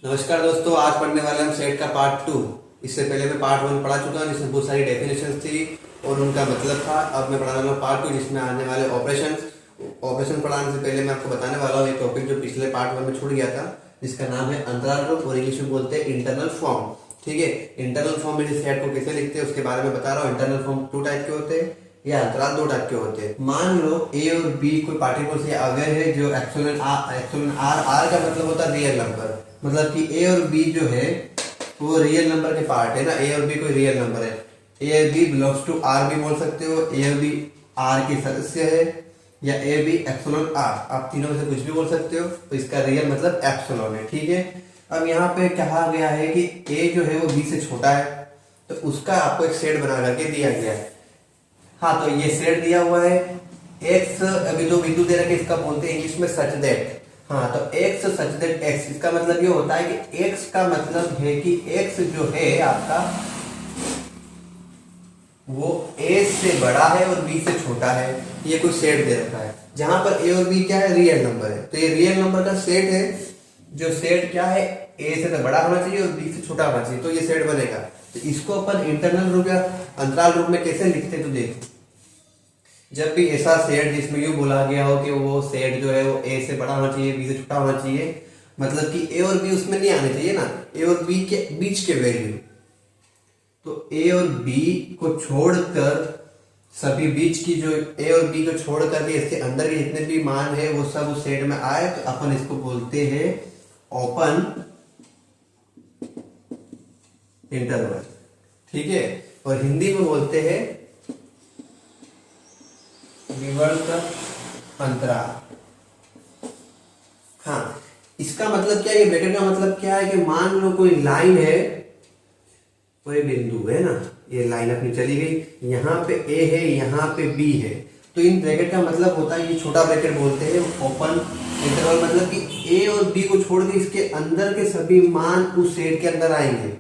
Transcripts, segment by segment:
नमस्कार दोस्तों, आज पढ़ने वाले हम सेट का पार्ट 2। इससे पहले मैं पार्ट 1 पढ़ा चुका हूँ, जिसमें बहुत सारी डेफिनेशन थी और उनका मतलब था। अब मैं पढ़ाने वाला हूँ पार्ट 2, जिसमें आने वाले ऑपरेशन पढ़ाने से पहले मैं आपको बताने वाला हूँ एक टॉपिक जो पिछले पार्ट 1 में छूट गया था, जिसका नाम है अंतराल रूप और इंग्लिश में बोलते हैं इंटरनल फॉर्म। ठीक है, इंटरनल फॉर्म में जिस सेट को कैसे लिखते हैं उसके बारे में बता रहा हूँ। इंटरनल फॉर्म 2 टाइप के होते हैं या अंतराल 2 टाइप के होते हैं। मान लो ए और बी कोई पार्टिकल से अवेयर है, जो एक्सोलन आर का मतलब होता है रियल नंबर। मतलब कि ए और बी जो है वो रियल नंबर के पार्ट है ना। ए और बी कोई रियल नंबर है, ए और बी बिलोंग्स टू आर भी बोल सकते हो, ए और बी आर के सदस्य है, या ए बी एप्सिलॉन आर, आप तीनों में से कुछ भी बोल सकते हो। तो इसका रियल मतलब एप्सिलॉन है। ठीक है, अब यहाँ पे कहा गया है कि ए जो है वो बी से छोटा है, तो उसका आपको एक सेट बना करके दिया गया है। हाँ, तो ये सेट दिया हुआ है एक्स, अभी जो बिंदु दे रखे इसका बोलते हैं इंग्लिश में सच दैट। हाँ, तो एक्स सच दैट एक्स, इसका मतलब ये होता है कि एक्स का मतलब है कि एक्स जो है आपका वो ए से बड़ा है और बी से छोटा है। ये कोई सेट दे रखा है जहां पर ए और बी क्या है, रियल नंबर है। तो ये रियल नंबर का सेट है, जो सेट क्या है, ए से तो बड़ा होना चाहिए और बी से छोटा होना चाहिए, तो ये सेट बनेगा। तो इसको अपन इंटरनल रूप या अंतराल रूप में कैसे लिखते हैं, तो देखो, जब भी ऐसा सेट जिसमें यूं बोला गया हो कि वो सेट जो है वो ए से बड़ा होना चाहिए, बी से छोटा होना चाहिए, मतलब कि ए और बी उसमें नहीं आने चाहिए ना, ए और बी के बीच के वैल्यू। तो ए और बी को छोड़कर सभी बीच की जो ए और बी को छोड़ करके इसके अंदर के जितने भी मान है वो सब उस सेट में आए, तो अपन इसको बोलते हैं ओपन इंटरवल। ठीक है, और हिंदी में बोलते हैं विवर्त अंतराल। हाँ, इसका मतलब क्या है, ये ब्रैकेट का मतलब क्या है कि मान लो कोई लाइन है, कोई बिंदु है ना, ये लाइन अपनी चली गई, यहाँ पे ए है, यहाँ पे बी है, तो इन ब्रैकेट का मतलब होता है, ये छोटा ब्रैकेट बोलते हैं ओपन इंटरवल। मतलब कि ए और बी को छोड़ के इसके अंदर के सभी मान उस सेट के अंदर आएंगे।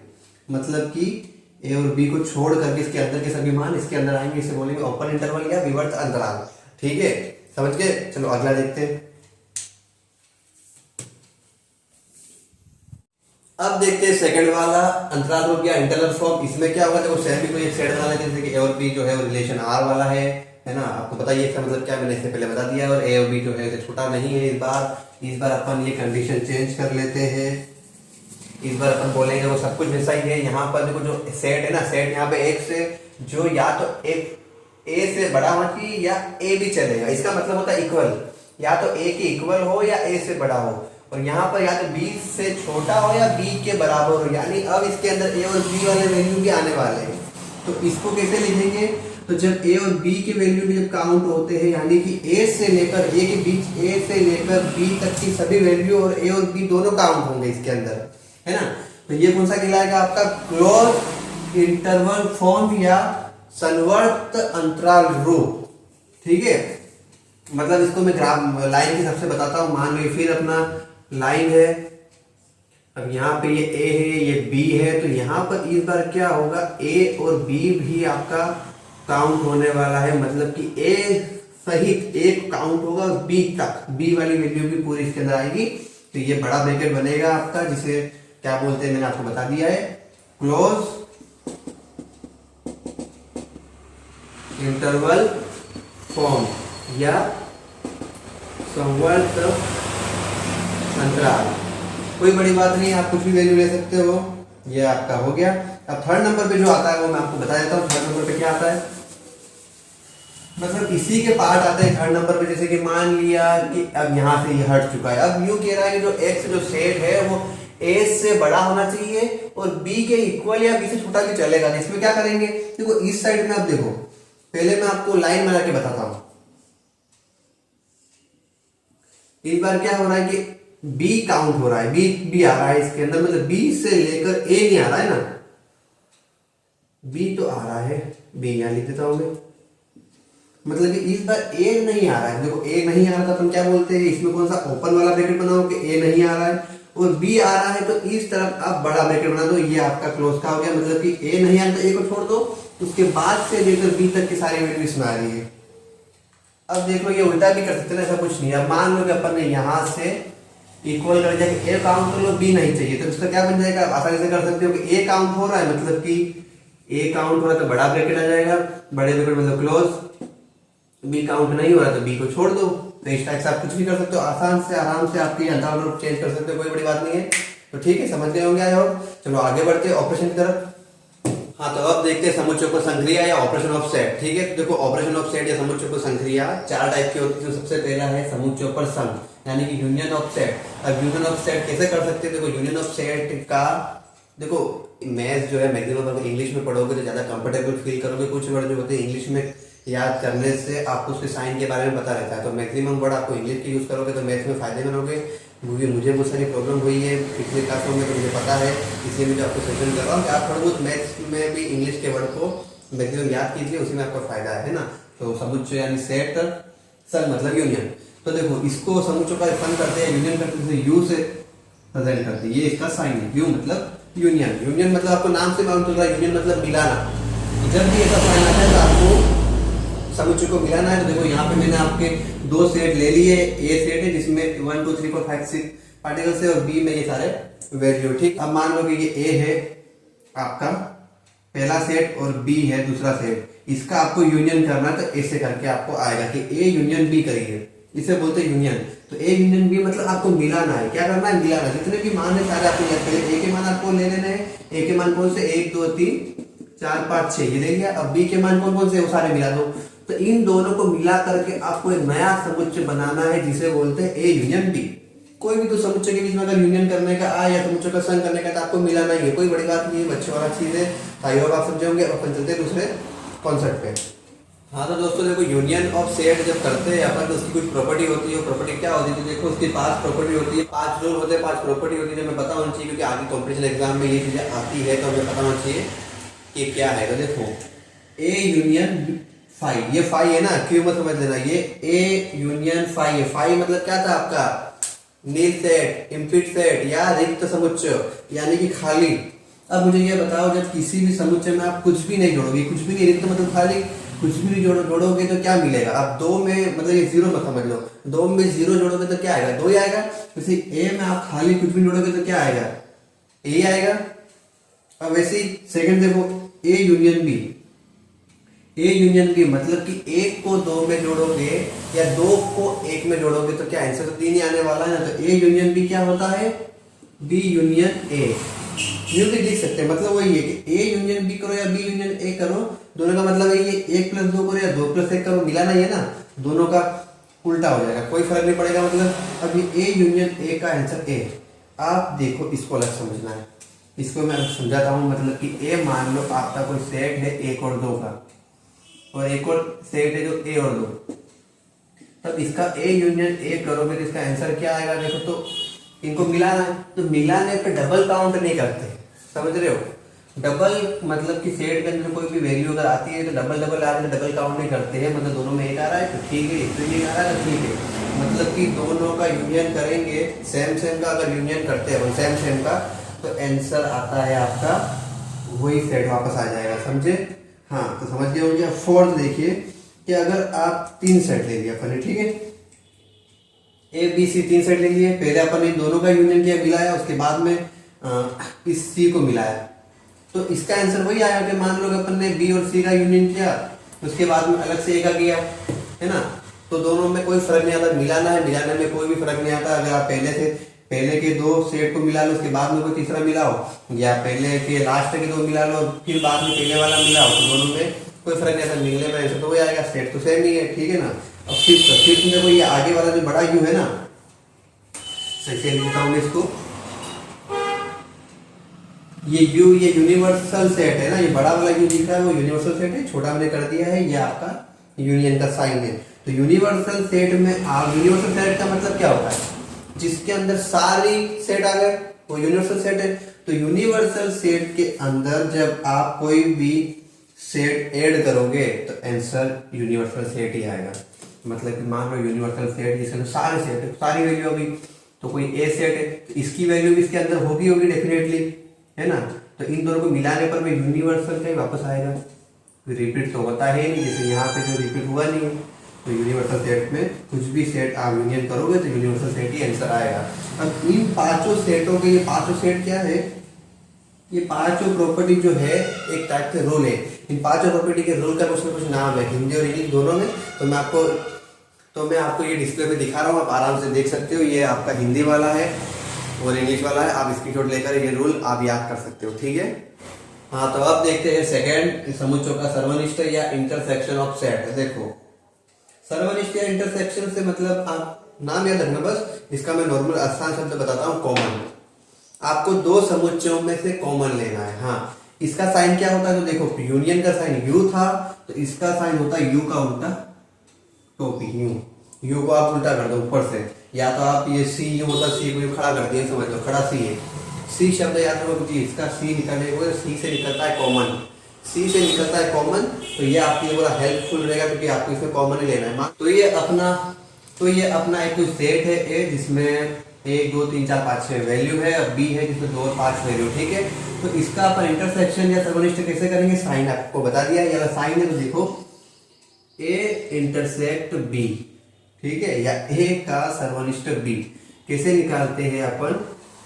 मतलब कि ए और बी को छोड़ करके इसके अंदर के सभी मान इसके अंदर आएंगे, इसे बोलेंगे ओपन इंटरवल या विवर्त अंतराल। ठीक है, समझ गए? चलो अगला देखते हैं। अब देखते हैं सेकंड वाला अंतराल रूप या इंटरनल फॉर्म। इसमें क्या होगा, देखो सेम भी कोई एक सेट बना लेते हैं, जैसे कि ए और बी जो है वो रिलेशन आर वाला है ना। आपको पता ही है इसका मतलब क्या, मैंने इससे पहले बता दिया। और ए और बी जो है छोटा नहीं है। इस बार अपन ये कंडीशन चेंज कर लेते हैं। इस बार अपन बोलेंगे वो सब कुछ वैसा ही है। यहाँ पर देखो जो सेट है ना, सेट यहाँ पे एक से जो या तो एक ए से बड़ा होना चाहिए या ए भी चलेगा। इसका मतलब होता है इक्वल, या तो ए के इक्वल हो या ए से बड़ा हो। और यहाँ पर या तो बी से छोटा हो या बी के बराबर हो, यानी अब इसके अंदर ए और बी वाले वैल्यू भी आने वाले हैं। तो इसको कैसे लिखेंगे, तो जब ए और बी के वैल्यू भी जब काउंट होते हैं, यानी कि ए से लेकर ए के बीच, ए से लेकर बी तक की सभी वैल्यू और ए और बी दोनों काउंट होंगे इसके अंदर, है ना। तो ये कौन सा कहलाएगा आपका क्लोज इंटरवल फॉर्म या संवर्त अंतराल रूप। ठीक है, मतलब इसको मैं ग्राफ लाइन के हिसाब से बताता हूं। मान लो फिर अपना लाइन है, अब यहाँ पे ये ए है, ये बी है, तो यहाँ पर इस बार क्या होगा, ए और बी भी आपका काउंट होने वाला है। मतलब कि ए सहित एक काउंट होगा और बी तक, बी वाली वैल्यू भी पूरी इसके अंदर आएगी। तो ये बड़ा ब्रैकेट बनेगा आपका, जिसे क्या बोलते हैं मैंने आपको बता दिया है, क्लोज इंटरवल फॉर्म या संवर्त अंतराल। कोई बड़ी बात नहीं, आप कुछ भी वैल्यू ले सकते हो। ये आपका हो गया। अब थर्ड नंबर पे जो आता है वो मैं आपको बता देता हूँ। थर्ड नंबर पे क्या आता है, मतलब इसी के पार्ट आते हैं थर्ड नंबर पे। जैसे कि मान लिया कि अब यहाँ से ये हट चुका है, अब यूं कह रहा है कि जो एक्स जो सेट है वो ए से बड़ा होना चाहिए और बी के इक्वल या बी से छोटा भी चलेगा। इसमें क्या करेंगे, देखो इस साइड में आप देखो, पहले मैं आपको लाइन बना के बताता हूं। इस बार क्या हो रहा है कि बी काउंट हो रहा है, बी आ रहा है इसके अंदर, मतलब बी से लेकर ए नहीं आ रहा है ना, बी तो आ रहा है, बी यहां लिख देता हूं मैं। मतलब कि इस बार ए नहीं आ रहा है। देखो ए नहीं आ रहा था, अपन क्या बोलते हैं, इसमें कौन सा ओपन वाला ब्रैकेट बनाओ कि ए नहीं आ रहा है, और बी आ रहा है, तो इस तरफ आप बड़ा ब्रैकेट बना दो। ये आपका क्लोज का हो गया। मतलब कि ए नहीं आ रहा तो ए को छोड़ दो, उसके बाद से लेकर बी तक की सारी वैल्यू इसमें आ रही है। अब देख लो, ये उल्टा भी कर सकते हैं, ऐसा कुछ नहीं है। अब मान लो कि अपन ने यहां से इक्वल कर दिया कि ए काउंट कर लो, बी नहीं चाहिए, तो इसका क्या बन जाएगा, आप आसानी से कर सकते हो कि ए काउंट हो रहा है मतलब कि ए काउंट हो रहा है तो बड़ा ब्रैकेट आ जाएगा, बड़े ब्रैकेट मतलब क्लोज, बी काउंट नहीं हो रहा तो बी को छोड़ दो। तो इस टाइप से आप कुछ भी कर सकते हो, आसान से आराम से आपकी अंतराल रूप चेंज कर सकते हो, कोई बड़ी बात नहीं है। तो ठीक है, समझ गए होंगे आए हो। चलो आगे बढ़ते हैं ऑपरेशन की तरफ। हाँ, तो अब देखते हैं समुच्चय संक्रिया या ऑपरेशन ऑफ सेट। ठीक है, तो देखो ऑपरेशन ऑफ सेट या समुच्चय संक्रिया चार टाइप की होती है। सबसे पहला है समुच्चय संघ, यानी कि यूनियन ऑफ सेट। अब यूनियन ऑफ सेट कैसे कर सकते हैं, देखो यूनियन ऑफ सेट का देखो मैथ जो है मैक्सिमम अगर इंग्लिश में पढ़ोगे तो ज्यादा कंफर्टेबल फील करोगे। कुछ वर्ड जो होते हैं इंग्लिश में याद करने से आपको उसके साइन के बारे में पता रहता है, तो मैक्सिमम वर्ड आपको इंग्लिश के यूज करोगे तो मैथ्स में फायदे में रहोगे। मुझे बहुत सारी प्रॉब्लम हुई है पिछले क्लासों में, तो मुझे पता है, इसलिए मुझे आपको सजेशन कर रहा हूँ कि आप थोड़ा बहुत मैथ्स में भी इंग्लिश के वर्ड को मैक्सिमम याद कीजिए, उसी में आपका फायदा है ना। तो समुच्चय यानी सेट, संघ मतलब यूनियन। तो देखो इसको समुच्चय का संघ करते हैं, यूनियन करते हैं, यू से प्रेजेंट करते हैं, ये इसका साइन है, यू मतलब यूनियन। यूनियन मतलब आपको नाम से मालूम चल रहा है, यूनियन मतलब मिलाना। जब भी ऐसा साइन आता है तो आपको समुच्चय को मिलाना है। तो देखो यहाँ पे मैंने आपके दो सेट ले लिए, ए सेट है जिसमें 1 2 3 4 5 6 पार्टिकल्स है और बी में ये सारे वैल्यू। ठीक, अब मान लो कि ये ए है आपका पहला सेट और बी है दूसरा सेट, इसका आपको यूनियन करना है। तो ऐसे करके आपको आएगा कि ए यूनियन बी करिए, इसे बोलते हैं यूनियन। तो ए यूनियन बी मतलब आपको मिलाना है। क्या करना है, मिलाना। जितने भी मान है सारे आपको याद करें, ए के मान आपको ले लेने हैं। ए के मान कौन से, 1 2 3 4 5 6 ये ले लिया। अब बी के मान कौन कौन से, वो सारे मिला दो। तो इन दोनों को मिला करके आपको एक नया समुच्चय बनाना है जिसे बोलते हैं ए यूनियन बी। कोई भी तो समुच्चय के बीच में अगर यूनियन करने का आ या समुच्चय का संघ करने का तो आपको मिलाना ही है, कोई बड़ी बात नहीं है, बच्चों वाला चीज है। आई होप आप समझे होंगे। अपन चलते हैं दूसरे कॉन्सेप्ट पे। हाँ, तो दोस्तों देखो यूनियन ऑफ सेट जब करते हैं अपन तो उसकी कुछ प्रॉपर्टी होती है। वो प्रॉपर्टी क्या होती है, तो देखो उसकी 5 प्रॉपर्टी होती है, 5 रूल होते हैं, 5 प्रॉपर्टी होती है जो हमें पता होना चाहिए, क्योंकि आगे कॉम्पिटिशन एग्जाम में ये चीजें आती है तो हमें पता होना चाहिए कि क्या है। तो देखो ए यूनियन फाई, ये फाई है ना, क्यों मत समझ लेना, ये ए यूनियन फाई है। फाई मतलब क्या था आपका, नील सेट, इम्प्लीट सेट या रिक्त समुच्चय यानी कि खाली। अब मुझे ये बताओ, जब किसी भी समुच्चय में आप कुछ भी नहीं जोड़ोगे, कुछ भी नहीं, रिक्त मतलब खाली, कुछ भी नहीं जोड़ोगे तो क्या मिलेगा। अब 2 में मतलब ये 0 मत समझ लो, 2 में 0 जोड़ोगे तो क्या आएगा, 2 ही आएगा। जैसे ए में आप खाली कुछ भी जोड़ोगे तो क्या आएगा, ए आएगा। अब वैसे ही सेकंड देखो A union B, A union B मतलब कि 1 को 2 में जोड़ोगे या 2 को 1 में जोड़ोगे तो क्या आंसर तो 3 ही आने वाला है ना। तो ए यूनियन बी क्या होता है, बी यूनियन ए। यूं भी देख सकते हैं, मतलब वही है कि ए यूनियन बी करो या बी यूनियन ए करो, दोनों का मतलब है ये 1 + 2 करो या 2 + 1 करो, मिलाना ही है ना, दोनों का उल्टा हो जाएगा, कोई फर्क नहीं पड़ेगा। मतलब अब ये ए यूनियन ए का आंसर ए। आप देखो इसको अलग समझना है, इसको मैं समझाता हूँ। मतलब कि ए मान लो आपका कोई सेट है 1 और 2 का, और एक और सेट है जो ए और 2, तब इसका ए यूनियन ए करोगे तो इसका आंसर क्या आएगा। देखो तो इनको मिलाना है, तो मिलाने पे डबल काउंट नहीं करते, समझ रहे हो। डबल मतलब कि सेट के अंदर कोई भी वैल्यू अगर आती है तो डबल डबल आ रहा है तो डबल काउंट नहीं करते हैं। मतलब दोनों में एक आ रहा है तो ठीक है, इसमें भी आ रहा है तो ठीक है। मतलब कि दोनों का यूनियन करेंगे, सेम सेम का अगर यूनियन करते हैं सेम सेम का, तो आंसर आता है आपका वही सेट वापस आ जाएगा, समझे। हाँ, तो समझ गए होंगे। फोर्थ देखिए कि अगर आप 3 सेट ले लिया अपन ने, ठीक है, ए बी सी 3 सेट ले लिए, पहले अपन ने दोनों का यूनियन किया, मिलाया, उसके बाद में इस सी को मिलाया, तो इसका आंसर वही आया कि मान लो कि अपन ने बी और सी का यूनियन किया, उसके बाद में अलग से ए का किया, है ना। तो दोनों में कोई फर्क नहीं आता, मिलाना है, मिलाने में कोई भी फर्क नहीं आता। अगर आप पहले के 2 सेट को मिला लो, उसके बाद में कोई तीसरा मिलाओ, या पहले के लास्ट के 2 मिला लो फिर बाद में पहले वाला मिलाओ, तो दोनों में कोई फर्क नहीं आता, मिलने में आंसर तो वही आएगा, सेट तो सेम ही है, ठीक है ना। अब फिफ्थ में देखो ये आगे वाला जो बड़ा यू है ना, सही से लिखता हूँ इसको, ये यू ये यूनिवर्सल सेट है ना, ये बड़ा वाला यू दिख रहा है वो यूनिवर्सल सेट है, छोटा मैंने कर दिया है, ये आपका यूनियन का साइन है। तो यूनिवर्सल सेट में आप, यूनिवर्सल सेट का मतलब क्या होता है, जिसके अंदर सारी सेट आ गए वो यूनिवर्सल सेट है। तो यूनिवर्सल सेट के अंदर जब आप कोई भी सेट ऐड करोगे तो आंसर यूनिवर्सल सेट ही आएगा। मतलब कि मान लो यूनिवर्सल सेट जिसके अंदर सारे सेट है, सारी वैल्यू होगी, तो कोई ए सेट है तो इसकी वैल्यू भी इसके अंदर होगी डेफिनेटली, है ना। तो इन दोनों को मिलाने पर में यूनिवर्सल का ही वापस आएगा, रिपीट तो होता है नहीं, जैसे यहाँ पे जो रिपीट हुआ नहीं है। तो यूनिवर्सल सेट में कुछ भी सेट आप यूनियन करोगे तो यूनिवर्सल सेट ही आंसर आएगा। अब इन पांचों सेटों के, ये पांचों सेट क्या है, ये पांचों प्रॉपर्टी जो है एक टाइप के रूल है। इन पांचों प्रॉपर्टी के रूल का कुछ ना कुछ नाम है हिंदी और इंग्लिश दोनों में। तो मैं आपको ये डिस्प्ले पे दिखा रहा हूँ, आप आराम से देख सकते हो। ये आपका हिंदी वाला है और इंग्लिश वाला है। आप स्क्रीनशॉट लेकर ये रूल आप याद कर सकते हो, ठीक है। हाँ, तो अब देखते हैं सेकंड समुच्चयों का सर्वनिष्ठ या इंटरसेक्शन ऑफ सेट। देखो, सर्वनिष्ठ या इंटरसेक्शन से मतलब आप नाम याद रखना बस। इसका मैं नॉर्मल आसान शब्द बताता हूँ, कॉमन। आपको दो समुच्चयों में से कॉमन लेना है। हाँ, इसका साइन क्या होता है, तो देखो यूनियन का साइन यू था, तो इसका साइन होता है यू का उल्टा, टोपी यू को आप उल्टा कर दो ऊपर से, या तो आप ये सी यू होता सी को खड़ा कर दिए, समझ लो खड़ा सी है। सी शब्द याद रखो जी, इसका सी निकलने को सी से निकलता है कॉमन, सी से निकलता है कॉमन। तो ये आपके लिए बड़ा हेल्पफुल रहेगा क्योंकि आपको इसमें कॉमन ही लेना है। तो ये अपना एक कोई सेट है ए, जिसमें 1 2 3 4 5 6 वैल्यू है, और बी है जिसमें 2 और 5 वैल्यू, ठीक है। तो इसका अपन इंटरसेक्शन या सर्वनिष्ठ कैसे करेंगे, साइन आपको बता दिया। या साइन है तो देखो ए इंटरसेक्ट बी, ठीक है, या ए का सर्वनिष्ठ बी कैसे निकालते हैं अपन।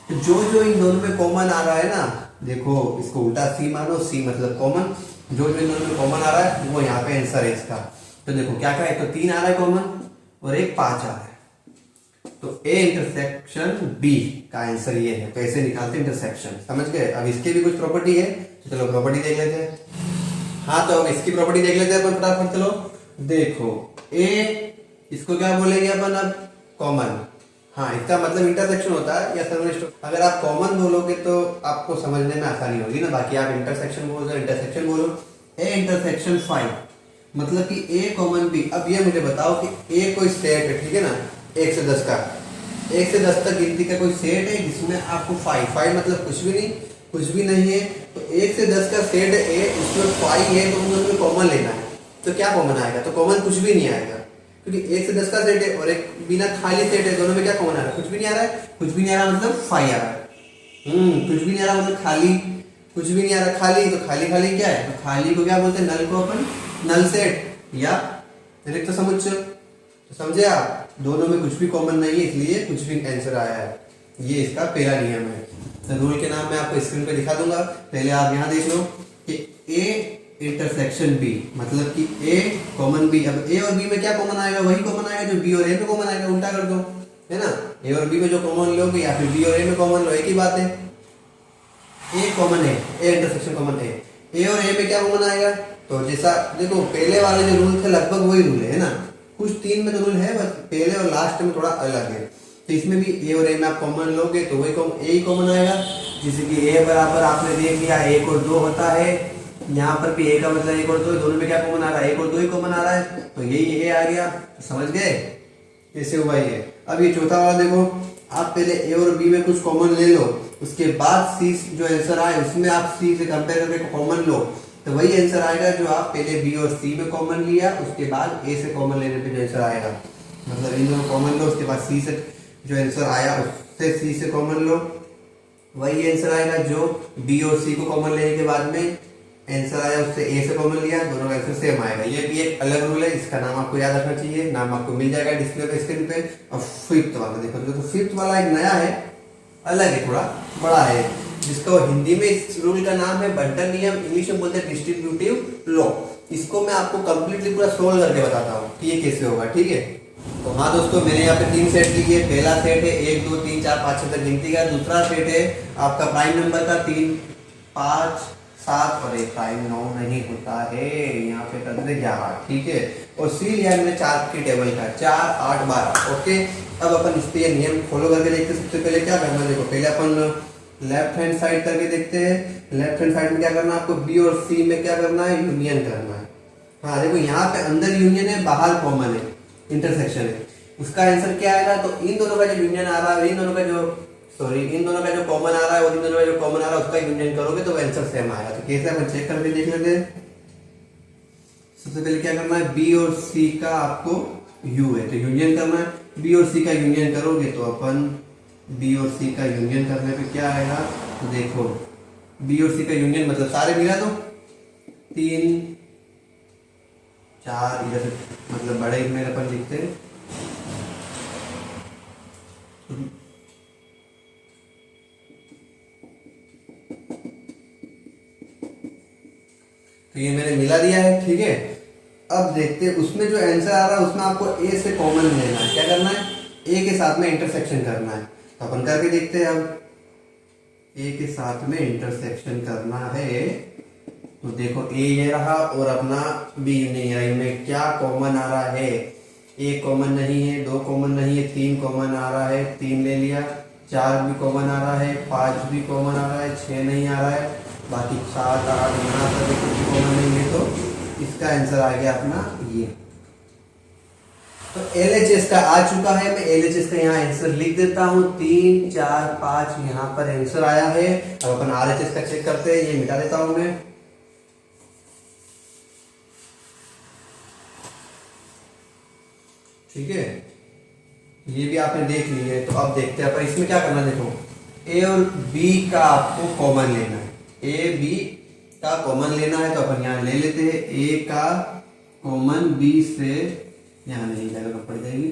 तो जो इन दोनों में कॉमन आ रहा है ना, देखो इसको उल्टा सी मानो, सी मतलब कॉमन, जो इन दोनों में कॉमन आ रहा है वो यहाँ पे आंसर है इसका। तो देखो क्या क्या है, तो 3 आ रहा है कॉमन और एक 5 आ रहा है, तो ए इंटरसेक्शन बी का आंसर ये है। कैसे निकालते हैं इंटरसेक्शन, समझ गए। अब इसकी भी कुछ प्रॉपर्टी है, तो चलो प्रॉपर्टी देख लेते हैं। हाँ, तो अब इसकी प्रॉपर्टी देख लेते हैं अपन फटाफट। चलो देखो, ए इसको क्या बोलेंगे अपन अब, कॉमन। हाँ, इसका मतलब इंटरसेक्शन होता है या सर्वनिष्ठ। अगर आप कॉमन बोलोगे तो आपको समझने में आसानी होगी ना, बाकी आप इंटरसेक्शन बोलो इंटरसेक्शन बोलो। ए इंटरसेक्शन 5 मतलब कि ए कॉमन बी। अब ये मुझे बताओ कि ए कोई सेट है, ठीक है ना, 1 से 10 का, 1 से 10 तक गिनती का कोई सेट है जिसमें आपको 5 मतलब कुछ भी नहीं है। तो 1 से 10 का सेट है ए, उसमें 5 है, तो उनमें कॉमन लेना है। तो क्या कॉमन आएगा, तो कॉमन कुछ भी नहीं आएगा, क्योंकि 1 से 10 का सेट है और एक बिना खाली सेट है, दोनों में क्या कॉमन आ रहा है, कुछ भी नहीं आ रहा है। कुछ भी नहीं आ रहा मतलब 5 आ रहा है। कुछ भी नहीं आ रहा मतलब खाली, कुछ भी नहीं आ रहा खाली। तो खाली खाली क्या है, तो खाली को क्या बोलते हैं, नल को अपन नल सेट या रिक्त समुच्चय। तो समझे आप, दोनों में कुछ भी कॉमन नहीं है, इसलिए कुछ भी आंसर आया है। ये इसका पहला नियम है। तो रूल के नाम मैं आपको स्क्रीन पे दिखा दूंगा, पहले आप यहाँ देख लो कि ए इंटरसेक्शन बी मतलब कि ए कॉमन बी। अब ए और बी में क्या कॉमन आएगा, वही कॉमन आएगा जो बी और ए में कॉमन आएगा, उल्टा कर दो, है ना। ए और बी में जो कॉमन लोगे या फिर बी और ए में कॉमन लो, एक ही बात है। ए कॉमन है, ए इंटरसेक्शन कॉमन है, ए और ए में क्या कॉमन आएगा। तो जैसा देखो पहले वाले जो रूल थे लगभग वही रूल है ना, कुछ 3 में तो रूल है, बस पहले और लास्ट में थोड़ा अलग है। तो इसमें भी ए और ए में आप कॉमन लोगे तो वही ए ही कॉमन आएगा। जैसे कि ए बराबर आपने देख लिया 1 और 2 होता है, यहाँ पर भी ए का मतलब 1 और 2, दोनों में क्या कॉमन आ रहा है, 1 और 2 ही कॉमन आ रहा है, तो यही ए आ गया। समझ गए, कैसे हुआ ये। अब ये चौथा वाला देखो, आप पहले ए और बी में कुछ कॉमन ले लो, उसके बाद सी जो आंसर आए उसमें आप सी से कंपेयर करके कॉमन लो, तो वही आंसर आएगा जो आप पहले बी और सी में कॉमन लिया, उसके बाद ए से कॉमन लेने पे जो आंसर आएगा। मतलब इन दोनों कॉमन लो, उसके बाद सी से जो आंसर आया उससे सी से कॉमन लो, वही आंसर आएगा जो बी और सी को कॉमन लेने के बाद में आंसर आया उससे ए से कॉमन लिया, दोनों का आंसर सेम आएगा। ये भी एक अलग रूल है, इसका नाम आपको याद रखना चाहिए, नाम आपको मिल जाएगा डिस्प्ले पे स्क्रीन पे। और फिफ्थ वाला देखो, तो फिफ्थ वाला एक नया है, अलग है, थोड़ा बड़ा है, जिसका हिंदी में इस रूल का नाम है बंटन नियम, इंग्लिश में बोलते हैं डिस्ट्रीब्यूटिव लॉ। इसको मैं आपको कंप्लीटली पूरा सोल्व करके बताता हूँ कि ये कैसे होगा, ठीक है। तो हाँ दोस्तों, मैंने यहाँ पे 3 सेट लिए। पहला सेट है 1 2 3 4 5 6 तक गिनती का। दूसरा सेट है आपका प्राइम नंबर का 3 5 7 और एक प्राइम 9 नहीं होता है, यहाँ पे कर दे 11, ठीक है। और सी लिया मैंने 4 की टेबल का, 4 8 12, ओके। अब अपन इस पे नियम फॉलो करके देखते हैं। सबसे पहले क्या करना है, देखो पहले अपन लेफ्ट हैंड साइड करके देखते हैं। लेफ्ट हैंड साइड में क्या करना है आपको, बी और सी में क्या करना है, यूनियन करना है। हाँ देखो, यहाँ पे अंदर यूनियन है, बाहर कॉमन है, इंटरसेक्शन है। उसका आंसर क्या आएगा, तो इन दोनों का जो यूनियन आ रहा है, इन दोनों का जो कॉमन आ रहा है और इन दोनों का जो कॉमन आ रहा है उसका यूनियन करोगे तो आंसर सेम आएगा। तो कैसे अपन चेक करके देख लेते हैं। सबसे पहले क्या करना है, बी और सी का आपको यू है तो यूनियन करना है। बी और सी का यूनियन करोगे तो अपन बी और सी का यूनियन करने पे क्या आएगा, तो देखो बी और सी का यूनियन मतलब सारे मिला दो, 3 4 इधर से मतलब बड़े में अपन लिखते हैं। तो ये मैंने मिला दिया है, ठीक है। अब देखते हैं उसमें जो आंसर आ रहा है उसमें आपको ए से कॉमन लेना है। क्या करना है? ए के साथ में इंटरसेक्शन करना है। तो अपन करके देखते हैं। अब ए के साथ में इंटरसेक्शन करना है तो देखो ए ये रहा और अपना बी नहीं है। इनमें क्या कॉमन आ रहा है? एक कॉमन नहीं है, 2 कॉमन नहीं है, 3 कॉमन आ रहा है, 3 ले लिया। 4 भी कॉमन आ रहा है, 5 भी कॉमन आ रहा है, 6 नहीं आ रहा है, बाकी 7 8 यहाँ पर भी कुछ कॉमन नहीं है। तो इसका आंसर आ गया अपना ये। तो LHS का आ चुका है। मैं LHS का यहाँ आंसर लिख देता हूँ। 3 4 5 यहाँ पर आंसर आया है। अब अपन RHS का चेक करते हैं। ये मिटा देता हूं मैं। ठीक है, ये भी आपने देख ली है। तो अब देखते हैं अपन इसमें क्या करना है। देखो ए और बी का आपको कॉमन लेना है। ए बी का कॉमन लेना है तो अपन यहाँ ले लेते हैं। ए का कॉमन बी से यहाँ नहीं जगह पड़ जाएगी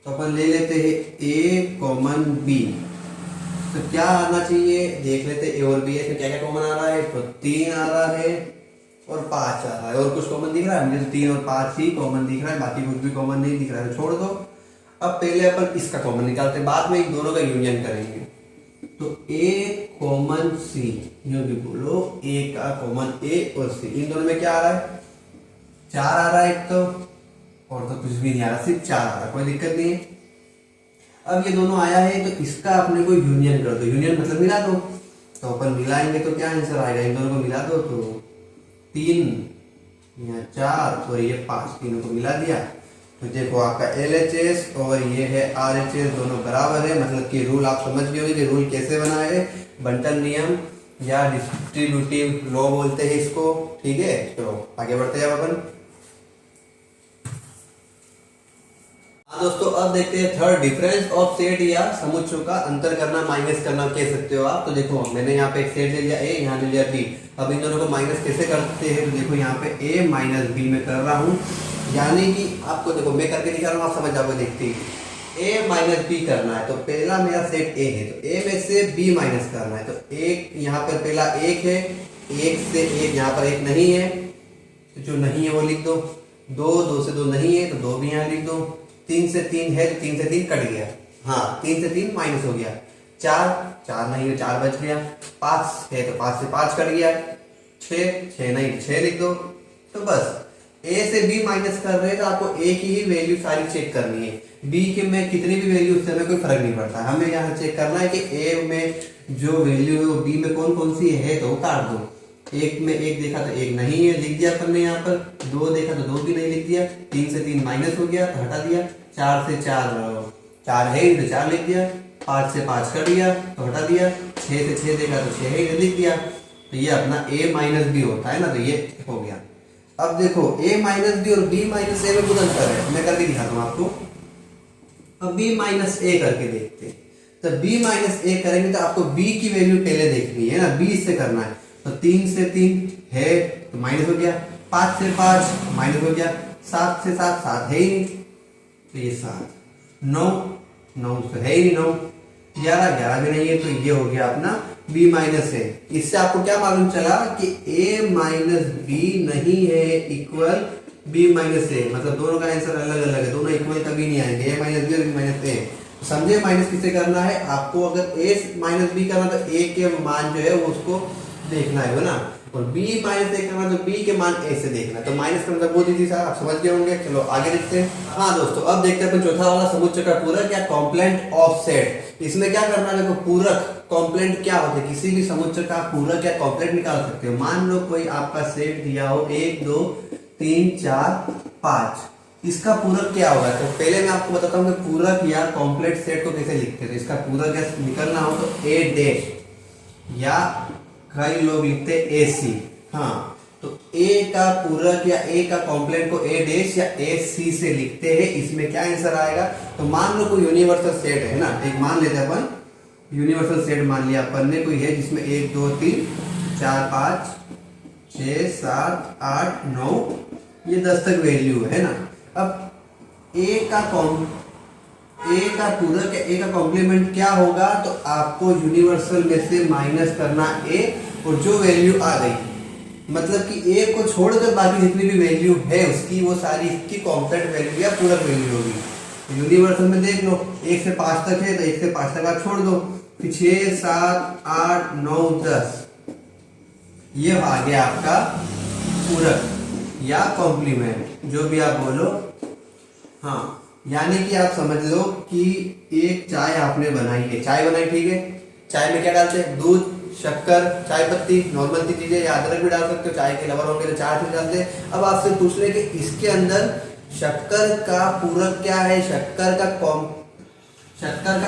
तो अपन ले लेते हैं ए कॉमन बी। तो क्या आना चाहिए देख लेते हैं। ए और बी इसमें क्या क्या कॉमन आ रहा है? तो 3 आ रहा है और 5 आ रहा है। और कुछ कॉमन दिख रहा है? मुझे तो 3 और 5 ही कॉमन दिख रहा है, बाकी कुछ भी कॉमन नहीं दिख रहा है। छोड़ दो। अब पहले अपन इसका कॉमन निकालते हैं, बाद में इन दोनों का यूनियन करेंगे। तो ए कॉमन सी, यूं भी बोलो ए का कॉमन ए और सी। इन दोनों में क्या आ रहा है? 4 आ रहा है एक तो, और तो कुछ भी नहीं आ रहा, सिर्फ 4 आ रहा है। कोई दिक्कत नहीं है। अब ये दोनों आया है तो इसका अपने को यूनियन कर दो। यूनियन मतलब मिला दो। तो अपन मिलाएंगे तो क्या आंसर आएगा? इन दोनों को मिला दो तो 3 या 4 और ये 5, तीनों को मिला दिया तो देखो आपका LHS और ये है RHS दोनों बराबर है। मतलब कि रूल आप समझ गए होंगे कि रूल कैसे बना है। बंटन नियम या डिस्ट्रीब्यूटिव लॉ बोलते हैं इसको। ठीक है, चलो आगे बढ़ते हैं अपन। हाँ दोस्तों, अब देखते हैं थर्ड, डिफरेंस ऑफ सेट या समुच्चयों का अंतर करना, माइनस करना कह सकते हो आप। तो देखो मैंने यहाँ पे एक सेट ले लिया ए, यहाँ ले लिया बी। अब इन दोनों को माइनस कैसे करते हैं? तो देखो यहाँ पे ए माइनस बी में कर रहा हूँ, यानी कि आपको देखो मैं करके दिखा रहा हूँ, आप समझ जाओगे देखते ही। ए माइनस बी करना है तो पहला मेरा सेट ए है तो ए में से बी माइनस करना है। तो एक यहाँ पर पहला 1 है, 1 से 1 यहाँ पर 1 नहीं है तो जो नहीं है वो लिख दो। 2 से 2 नहीं है तो 2 भी यहाँ लिख दो। 3 से 3 है तो 3 से 3 कट गया। हाँ, 3 से 3 माइनस हो गया। 4 नहीं है 4 बच गया। 5 है तो 5 से 5 कट गया। 6 नहीं तो 6 लिख दो। तो बस ए से बी माइनस कर रहे हैं तो आपको ए की ही वैल्यू सारी चेक करनी है। बी के में कितनी भी वैल्यू उससे हमें कोई फर्क नहीं पड़ता। हमें यहाँ चेक करना है कि ए में जो वैल्यू है वो बी में कौन कौन सी है तो वो काट दो। 1 में 1 देखा तो 1 नहीं है, लिख दिया अपन ने यहाँ पर। 2 देखा तो 2 भी नहीं लिख दिया। 3 से 3 माइनस हो गया तो हटा दिया। 4 से 4 है तो 4 लिख दिया। 5 से 5 कट गया तो हटा दिया। 6 से 6 देखा तो 6 है लिख दिया। तो ये अपना a माइनस बी होता है ना, तो ये हो गया। अब देखो a माइनस बी और b माइनस ए में कुछ अंतर है, मैं करके दिखाता हूँ आपको। अब b माइनस ए करके देखते हैं। तो b माइनस ए करेंगे तो आपको b की वैल्यू पहले देखनी है ना, b से करना है। तो 3 से 3 है तो माइनस हो गया। 5 से 5 माइनस हो गया। 7 से 7 7 है ही नहीं तो ये 7। 9 से है ही नहीं 9। 11 भी नहीं है तो ये हो गया अपना b माइनस है। इससे आपको क्या मालूम चला कि a माइनस बी नहीं है इक्वल b माइनस ए। मतलब दोनों का आंसर अलग अलग है, दोनों इक्वल कभी नहीं आएंगे, a माइनस बी और b माइनस ए। समझे माइनस किसे करना है आपको? अगर a माइनस बी करना तो a के मान जो है वो उसको देखना है ना, और b माइनस ए करना तो b के मान a से देखना है। तो माइनस का मतलब बहुत ईजी था, आप समझ गए होंगे। चलो आगे देखते हैं। हाँ दोस्तों, अब देखते हैं अपन चौथा वाला समुच्चय का पूरक या कॉम्प्लेंट ऑफ सेट। इसमें क्या करना है? देखो पूरक कॉम्प्लेंट क्या होते हैं? किसी भी समुच्चय का पूरक या कॉम्प्लेंट निकाल सकते हो। मान लो कोई आपका सेट दिया हो 1 2 3 4 5, इसका पूरक क्या होगा? तो पहले मैं आपको बताता हूँ कि पूरक या कॉम्प्लेट सेट को कैसे लिखते हैं। इसका पूरक या निकलना हो तो a डैश या कई लोग लिखते ए सी। हाँ, तो a का पूरक या a का कॉम्प्लेंट को a डैश या a सी से लिखते हैं। इसमें क्या आंसर आएगा? तो मान लो कोई यूनिवर्सल सेट है ना, एक मान लेते हैं अपन यूनिवर्सल सेट मान लिया अपन ने, कोई है जिसमें 1 2 3 4 5 6 7 8 9 ये 10 तक वैल्यू है ना। अब ए का पूरक ए का कॉम्प्लीमेंट क्या होगा, तो आपको यूनिवर्सल में से माइनस करना ए, और जो वैल्यू आ गई मतलब कि ए को छोड़कर बाकी जितनी भी वैल्यू है उसकी, वो सारी इसकी कॉम्प्लेक्ट वैल्यू या पूरक वैल्यू होगी। यूनिवर्सल में देख लो 1 से 5 तक है, तो 1 से 5 तक आप छोड़ दो, फिर 6 7 8 9 10 ये आ गया आपका पूरक या कॉम्प्लीमेंट, जो भी आप बोलो। हाँ, यानी कि आप समझ लो कि एक चाय आपने बनाई है, चाय बनाई ठीक है, चाय में क्या डालते हैं, दूध, शक्कर, चाय पत्ती, नॉर्मल सी चीजें, या अदरक भी डाल सकते हो, चाय के लवर होंगे तो 4 चीज डालते हैं। अब आपसे पूछ ले कि इसके अंदर शक्कर का पूरक क्या है, शक्कर का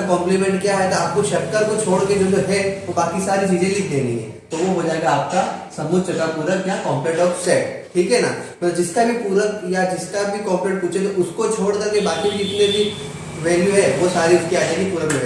कॉम्प्लीमेंट क्या है, तो आपको शक्कर को छोड़ के जो है वो बाकी सारी चीजें लिख देनी है, तो वो हो जाएगा आपका समुच्चय का पूरक या कॉम्प्लेक्ट ऑफ सेट, ठीक है ना। तो जिसका भी पूरक या जिसका भी कॉम्प्लेक्ट पूछे तो उसको छोड़ करके बाकी जितने भी वैल्यू है वो सारी उसकी आ जाएगी पूरक में।